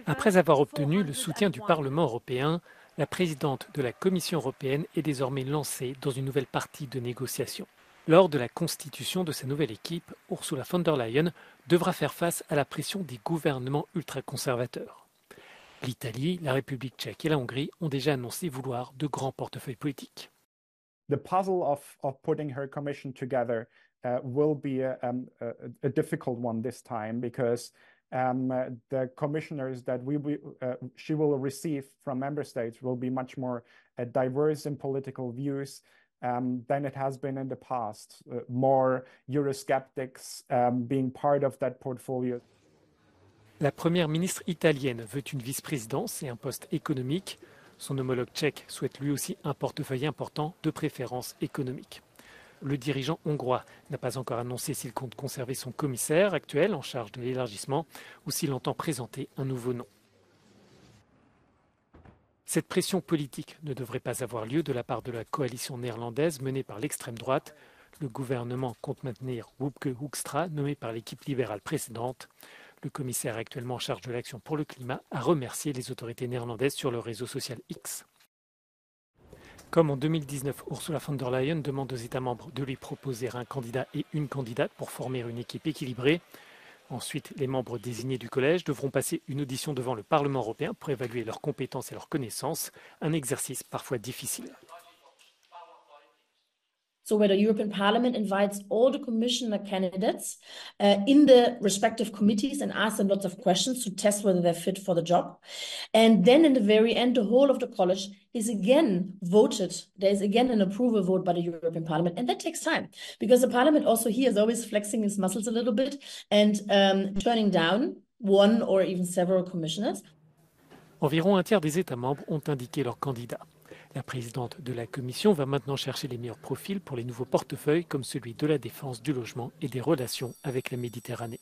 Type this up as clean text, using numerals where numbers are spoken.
Après avoir obtenu le soutien du Parlement européen, la présidente de la Commission européenne est désormais lancée dans une nouvelle partie de négociation. Lors de la constitution de sa nouvelle équipe, Ursula von der Leyen devra faire face à la pression des gouvernements ultraconservateurs. L'Italie, la République tchèque et la Hongrie ont déjà annoncé vouloir de grands portefeuilles politiques. The puzzle of putting her commission together will be a difficult one this time because the commissioners that she will receive from member states will be much more diverse in political views than it has been in the past. More Eurosceptics being part of that portfolio. La première ministre italienne veut une vice-présidence et un poste économique. Son homologue tchèque souhaite lui aussi un portefeuille important, de préférence économique. Le dirigeant hongrois n'a pas encore annoncé s'il compte conserver son commissaire actuel en charge de l'élargissement ou s'il entend présenter un nouveau nom. Cette pression politique ne devrait pas avoir lieu de la part de la coalition néerlandaise menée par l'extrême droite. Le gouvernement compte maintenir Wopke Hoekstra, nommé par l'équipe libérale précédente. Le commissaire actuellement en charge de l'action pour le climat a remercié les autorités néerlandaises sur le réseau social X. Comme en 2019, Ursula von der Leyen demande aux États membres de lui proposer un candidat et une candidate pour former une équipe équilibrée. Ensuite, les membres désignés du collège devront passer une audition devant le Parlement européen pour évaluer leurs compétences et leurs connaissances, un exercice parfois difficile. So where the European Parliament invites all the commissioner candidates in the respective committees and asks them lots of questions to test whether they're fit for the job. And then in the very end, the whole of the college is again voted. There is again an approval vote by the European Parliament. And that takes time because the Parliament also here is always flexing its muscles a little bit and turning down one or even several commissioners. Environ un tiers des États membres ont indiqué leurs candidats. La présidente de la Commission va maintenant chercher les meilleurs profils pour les nouveaux portefeuilles comme celui de la défense, du logement et des relations avec la Méditerranée.